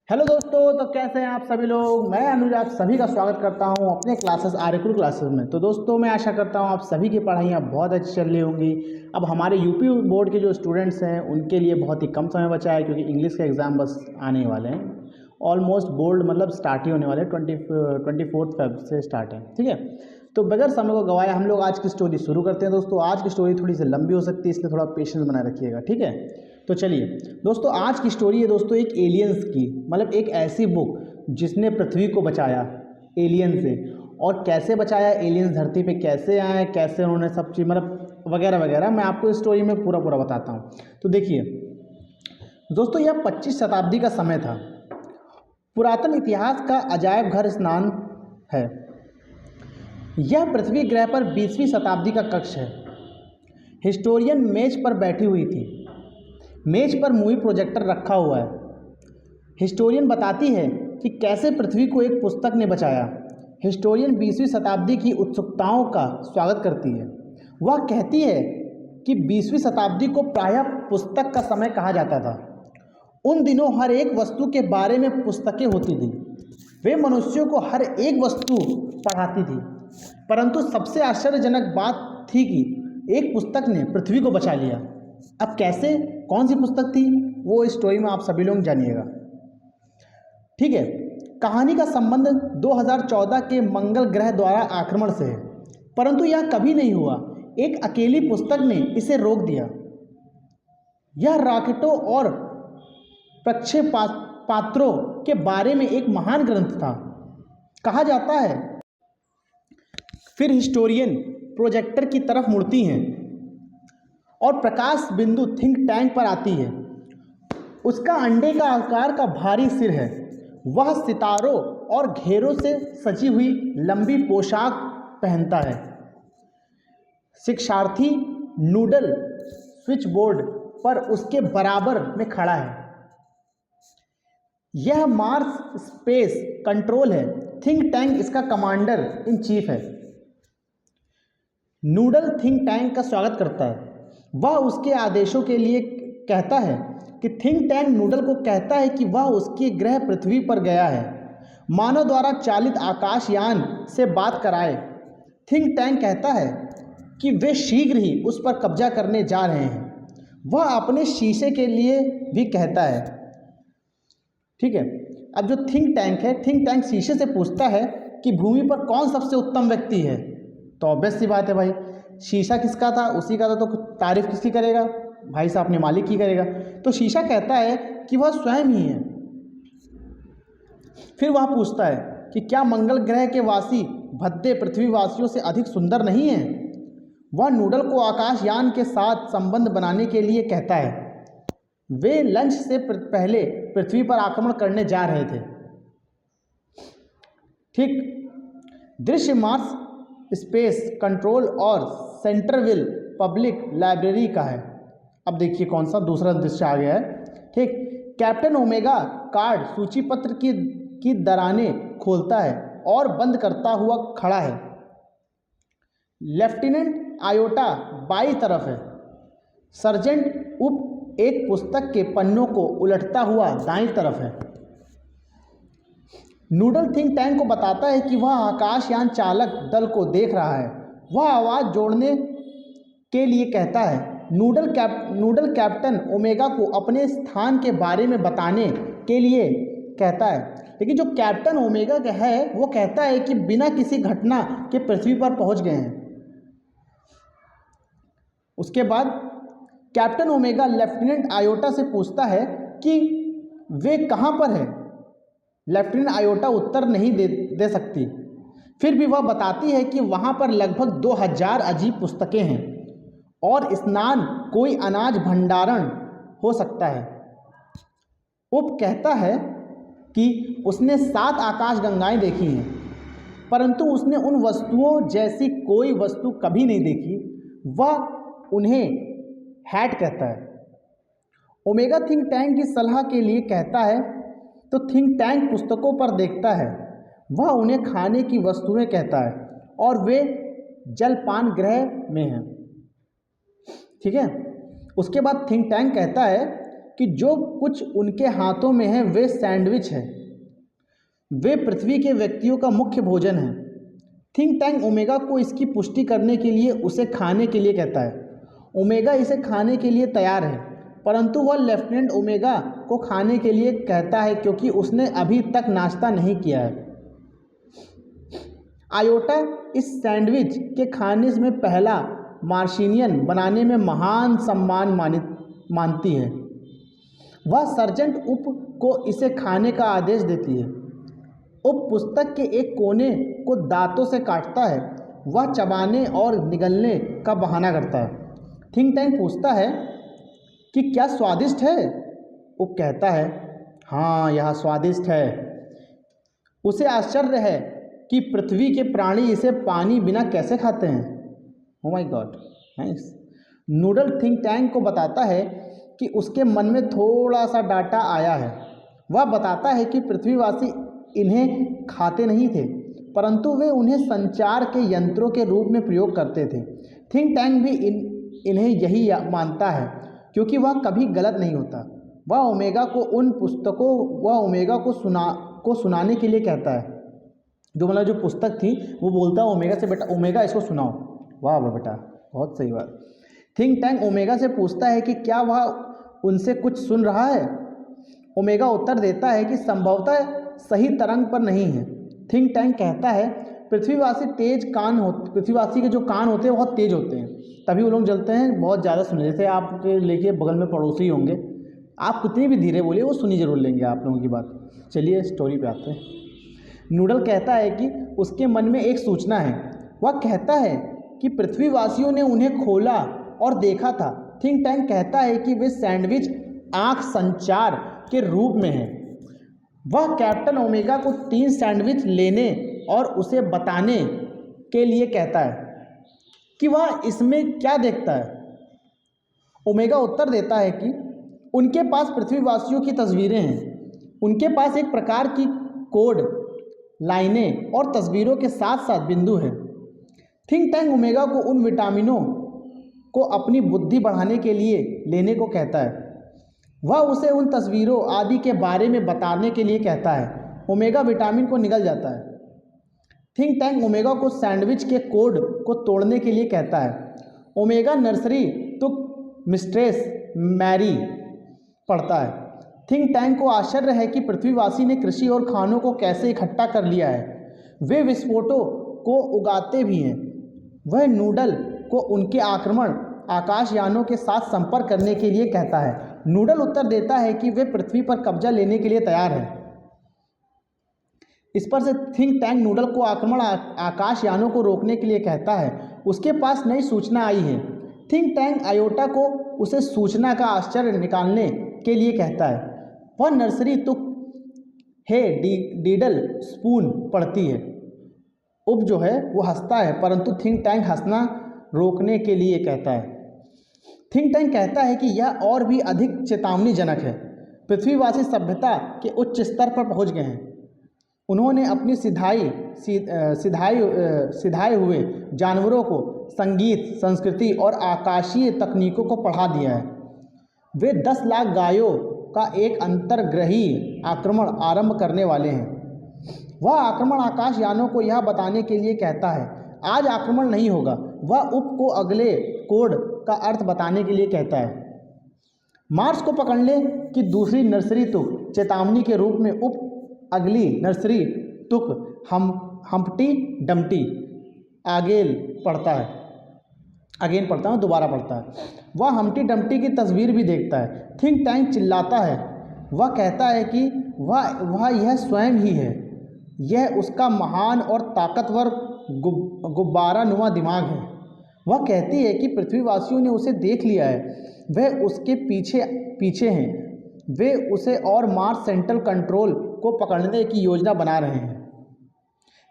Hello दोस्तों, तो कैसे हैं आप सभी लोग। मैं अनुज आप सभी का स्वागत करता हूं अपने क्लासेस आर्यकुल क्लासेस में। तो दोस्तों मैं आशा करता हूं आप सभी की पढ़ाइयाँ बहुत अच्छी चल रही होंगी। अब हमारे यूपी बोर्ड के जो स्टूडेंट्स हैं उनके लिए बहुत ही कम समय बचा है, क्योंकि इंग्लिश के एग्ज़ाम बस आने वाले हैं। ऑलमोस्ट बोर्ड मतलब स्टार्ट ही होने वाले हैं, 24 फेब से स्टार्ट है। ठीक है, तो बगैर समय को गवाए हम लोग आज की स्टोरी शुरू करते हैं। दोस्तों आज की स्टोरी थोड़ी सी लंबी हो सकती है, इसलिए थोड़ा पेशेंस बनाए रखिएगा। ठीक है, तो चलिए दोस्तों, आज की स्टोरी है दोस्तों एक एलियंस की, मतलब एक ऐसी बुक जिसने पृथ्वी को बचाया एलियन से। और कैसे बचाया, एलियंस धरती पे कैसे आए, कैसे उन्होंने सब चीज़ मतलब वगैरह वगैरह, मैं आपको इस स्टोरी में पूरा पूरा बताता हूँ। तो देखिए दोस्तों, यह 25 शताब्दी का समय था। पुरातन इतिहास का अजायब घर स्नान है। यह पृथ्वी ग्रह पर 20वीं शताब्दी का कक्ष है। हिस्टोरियन मेज पर बैठी हुई थी। मेज पर मूवी प्रोजेक्टर रखा हुआ है। हिस्टोरियन बताती है कि कैसे पृथ्वी को एक पुस्तक ने बचाया। हिस्टोरियन 20वीं शताब्दी की उत्सुकताओं का स्वागत करती है। वह कहती है कि 20वीं शताब्दी को प्रायः पुस्तक का समय कहा जाता था। उन दिनों हर एक वस्तु के बारे में पुस्तकें होती थी। वे मनुष्यों को हर एक वस्तु पढ़ाती थी। परंतु सबसे आश्चर्यजनक बात थी कि एक पुस्तक ने पृथ्वी को बचा लिया। अब कैसे, कौन सी पुस्तक थी, वो इस स्टोरी में आप सभी लोग जानिएगा। ठीक है, कहानी का संबंध 2014 के मंगल ग्रह द्वारा आक्रमण से है, परंतु यह कभी नहीं हुआ। एक अकेली पुस्तक ने इसे रोक दिया। यह रॉकेटों और प्रक्षेपास्त्रों के बारे में एक महान ग्रंथ था, कहा जाता है। फिर हिस्टोरियन प्रोजेक्टर की तरफ मुड़ती हैं और प्रकाश बिंदु थिंक टैंक पर आती है। उसका अंडे का आकार का भारी सिर है। वह सितारों और घेरों से सजी हुई लंबी पोशाक पहनता है। शिक्षार्थी नूडल स्विच बोर्ड पर उसके बराबर में खड़ा है। यह मार्स स्पेस कंट्रोल है। थिंक टैंक इसका कमांडर इन चीफ है। नूडल थिंक टैंक का स्वागत करता है। वह उसके आदेशों के लिए कहता है कि थिंक टैंक नूडल को कहता है कि वह उसके ग्रह पृथ्वी पर गया है, मानव द्वारा चालित आकाशयान से बात कराए। थिंक टैंक कहता है कि वे शीघ्र ही उस पर कब्जा करने जा रहे हैं। वह अपने शीशे के लिए भी कहता है। ठीक है, अब जो थिंक टैंक है, थिंक टैंक शीशे से पूछता है कि भूमि पर कौन सबसे उत्तम व्यक्ति है। तो ऑब्वियस सी बात है भाई, शीशा किसका था, उसी का था, तो तारीफ किसकी करेगा भाई साहब, अपने मालिक की करेगा। तो शीशा कहता है कि वह स्वयं ही है। फिर वह पूछता है कि क्या मंगल ग्रह के वासी भद्दे पृथ्वीवासियों से अधिक सुंदर नहीं हैं। वह नूडल को आकाशयान के साथ संबंध बनाने के लिए कहता है। वे लंच से पहले पृथ्वी पर आक्रमण करने जा रहे थे। ठीक, दृश्य मार्स स्पेस कंट्रोल और सेंट्रलविल पब्लिक लाइब्रेरी का है। अब देखिए कौन सा दूसरा दृश्य आ गया है। ठीक, कैप्टन ओमेगा कार्ड सूची पत्र की दराने खोलता है और बंद करता हुआ खड़ा है। लेफ्टिनेंट आयोटा बाई तरफ है। सर्जेंट उप एक पुस्तक के पन्नों को उलटता हुआ दाईं तरफ है। नूडल थिंक टैंक को बताता है कि वह आकाशयान चालक दल को देख रहा है। वह आवाज़ जोड़ने के लिए कहता है। नूडल कैप्टन ओमेगा को अपने स्थान के बारे में बताने के लिए कहता है, लेकिन जो कैप्टन ओमेगा का है वो कहता है कि बिना किसी घटना के पृथ्वी पर पहुंच गए हैं। उसके बाद कैप्टन ओमेगा लेफ्टिनेंट आयोटा से पूछता है कि वे कहाँ पर है। लेफ्टिनेंट आयोटा उत्तर नहीं दे सकती। फिर भी वह बताती है कि वहाँ पर लगभग 2000 अजीब पुस्तकें हैं और स्नान कोई अनाज भंडारण हो सकता है। उप कहता है कि उसने 7 आकाश गंगाएं देखी हैं, परंतु उसने उन वस्तुओं जैसी कोई वस्तु कभी नहीं देखी। वह उन्हें हैट कहता है। ओमेगा थिंक टैंक की सलाह के लिए कहता है, तो थिंक टैंक पुस्तकों पर देखता है। वह उन्हें खाने की वस्तुएं कहता है और वे जलपान ग्रह में हैं। ठीक है, उसके बाद थिंक टैंक कहता है कि जो कुछ उनके हाथों में है वे सैंडविच है, वे पृथ्वी के व्यक्तियों का मुख्य भोजन है। थिंक टैंक ओमेगा को इसकी पुष्टि करने के लिए उसे खाने के लिए कहता है। ओमेगा इसे खाने के लिए तैयार है, परंतु वह लेफ्टिनेंट ओमेगा को खाने के लिए कहता है क्योंकि उसने अभी तक नाश्ता नहीं किया है। आयोटा इस सैंडविच के खाने में पहला मार्शिनियन बनाने में महान सम्मान मानती है। वह सर्जेंट उप को इसे खाने का आदेश देती है। उप पुस्तक के एक कोने को दांतों से काटता है। वह चबाने और निगलने का बहाना करता है। थिंक टैंक पूछता है कि क्या स्वादिष्ट है? उप कहता है हाँ, यह स्वादिष्ट है। उसे आश्चर्य है कि पृथ्वी के प्राणी इसे पानी बिना कैसे खाते हैं। Oh my God, nice. Noodle think tank को बताता है कि उसके मन में थोड़ा सा डाटा आया है। वह बताता है कि पृथ्वीवासी इन्हें खाते नहीं थे, परंतु वे उन्हें संचार के यंत्रों के रूप में प्रयोग करते थे। थिंक टैंक भी इन्हें यही मानता है क्योंकि वह कभी गलत नहीं होता। वह ओमेगा को उन पुस्तकों वह ओमेगा को सुनाने के लिए कहता है। जो मतलब जो पुस्तक थी वो बोलता है ओमेगा से, बेटा ओमेगा इसको सुनाओ। वाह वाह बेटा, बहुत सही बात। थिंक टैंक ओमेगा से पूछता है कि क्या वह उनसे कुछ सुन रहा है। ओमेगा उत्तर देता है कि संभवतः सही तरंग पर नहीं है। थिंक टैंक कहता है पृथ्वीवासी के जो कान होते हैं बहुत तेज होते हैं, तभी वो लोग जलते हैं, बहुत ज़्यादा सुने। जैसे आपके लेके बगल में पड़ोसी होंगे, आप कितनी भी धीरे बोलिए वो सुनी जरूर लेंगे आप लोगों की बात। चलिए स्टोरी पे आते हैं। नूडल कहता है कि उसके मन में एक सूचना है। वह कहता है कि पृथ्वीवासियों ने उन्हें खोला और देखा था। थिंक टैंक कहता है कि वे सैंडविच आँख संचार के रूप में है। वह कैप्टन ओमेगा को 3 सैंडविच लेने और उसे बताने के लिए कहता है कि वह इसमें क्या देखता है। ओमेगा उत्तर देता है कि उनके पास पृथ्वीवासियों की तस्वीरें हैं। उनके पास एक प्रकार की कोड लाइनें और तस्वीरों के साथ साथ बिंदु है। थिंक टैंक ओमेगा को उन विटामिनों को अपनी बुद्धि बढ़ाने के लिए लेने को कहता है। वह उसे उन तस्वीरों आदि के बारे में बताने के लिए कहता है। ओमेगा विटामिन को निगल जाता है। थिंक टैंक ओमेगा को सैंडविच के कोड को तोड़ने के लिए कहता है। ओमेगा नर्सरी तो मिस्ट्रेस मैरी पढ़ता है। थिंक टैंक को आश्चर्य है कि पृथ्वीवासी ने कृषि और खानों को कैसे इकट्ठा कर लिया है। वे विस्फोटों को उगाते भी हैं। वह नूडल को उनके आक्रमण आकाशयानों के साथ संपर्क करने के लिए कहता है। नूडल उत्तर देता है कि वे पृथ्वी पर कब्जा लेने के लिए तैयार है। इस पर से थिंक टैंक नूडल को आक्रमण आकाशयानों को रोकने के लिए कहता है। उसके पास नई सूचना आई है। थिंक टैंक आयोटा को उसे सूचना का आश्चर्य निकालने के लिए कहता है। वह नर्सरी तुक है डीडल स्पून पढ़ती है। उप जो है वो हंसता है, परंतु थिंक टैंक हंसना रोकने के लिए कहता है। थिंक टैंक कहता है कि यह और भी अधिक चेतावनीजनक है। पृथ्वीवासी सभ्यता के उच्च स्तर पर पहुंच गए हैं। उन्होंने अपनी सिधाए हुए जानवरों को संगीत, संस्कृति और आकाशीय तकनीकों को पढ़ा दिया है। वे 10 लाख गायों का एक अंतर्ग्रही आक्रमण आरंभ करने वाले हैं। वह आक्रमण आकाशयानों को यह बताने के लिए कहता है आज आक्रमण नहीं होगा। वह उप को अगले कोड का अर्थ बताने के लिए कहता है। मार्स को पकड़ने की दूसरी नर्सरी तुक चेतावनी के रूप में उप अगली नर्सरी तुक हम्प्टी डम्प्टी अगेन पढ़ता हूँ, दोबारा पढ़ता है। वह हम्प्टी डम्प्टी की तस्वीर भी देखता है। थिंक टैंक चिल्लाता है। वह कहता है कि वह यह स्वयं ही है। यह उसका महान और ताकतवर गुब्बारानुमा दिमाग है। वह कहती है कि पृथ्वीवासियों ने उसे देख लिया है। वह उसके पीछे हैं। वे उसे और मार्स सेंट्रल कंट्रोल को पकड़ने की योजना बना रहे हैं।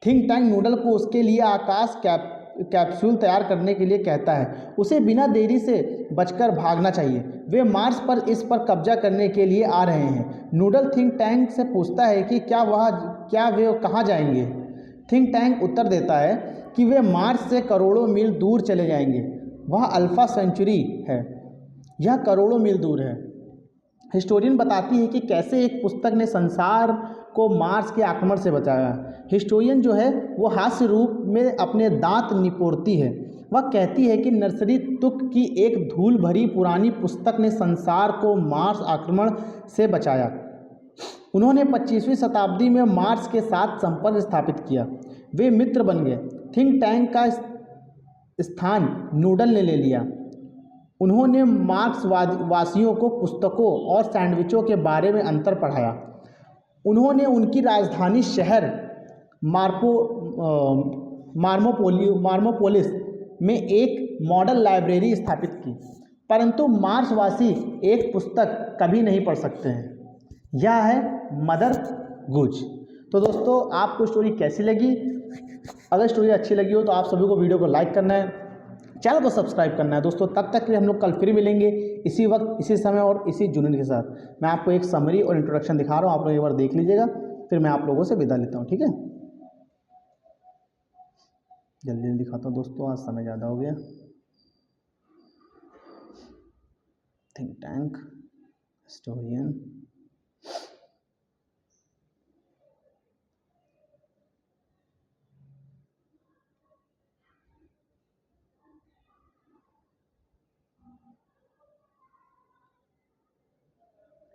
थिंक टैंक नूडल को उसके लिए आकाश कैप्सूल तैयार करने के लिए कहता है। उसे बिना देरी से बचकर भागना चाहिए। वे मार्स पर इस पर कब्जा करने के लिए आ रहे हैं। नूडल थिंक टैंक से पूछता है कि क्या वे कहाँ जाएंगे। थिंक टैंक उत्तर देता है कि वे मार्स से करोड़ों मील दूर चले जाएंगे। वह अल्फा सेंचुरी है। यह करोड़ों मील दूर है। हिस्टोरियन बताती है कि कैसे एक पुस्तक ने संसार को मार्स के आक्रमण से बचाया। हिस्टोरियन जो है वो हास्य रूप में अपने दांत निपोरती है। वह कहती है कि नर्सरी तुक की एक धूल भरी पुरानी पुस्तक ने संसार को मार्स आक्रमण से बचाया। उन्होंने 25वीं शताब्दी में मार्स के साथ संपर्क स्थापित किया। वे मित्र बन गए। थिंक टैंक का स्थान नूडल ने ले लिया। उन्होंने मार्क्स वासियों को पुस्तकों और सैंडविचों के बारे में अंतर पढ़ाया। उन्होंने उनकी राजधानी शहर मार्मोपोलिस में एक मॉडल लाइब्रेरी स्थापित की। परंतु मार्सवासी एक पुस्तक कभी नहीं पढ़ सकते हैं। यह है मदर गुज। तो दोस्तों, आपको स्टोरी कैसी लगी? अगर स्टोरी अच्छी लगी हो तो आप सभी को वीडियो को लाइक करना है, चैनल को सब्सक्राइब करना है। दोस्तों, तब तक के लिए हम लोग कल फिर मिलेंगे इसी वक्त, इसी समय और इसी यूनिट के साथ। मैं आपको एक समरी और इंट्रोडक्शन दिखा रहा हूँ, आप लोग एक बार देख लीजिएगा, फिर मैं आप लोगों से विदा लेता हूँ। ठीक है, जल्दी जल्दी दिखाता हूँ दोस्तों, आज समय ज़्यादा हो गया। थिंक टैंक, हिस्टोरियन,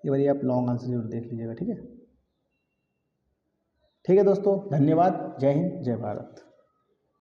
ये बारी आप लॉन्ग आंसर जरूर देख लीजिएगा। ठीक है, ठीक है दोस्तों, धन्यवाद। जय हिंद, जय भारत।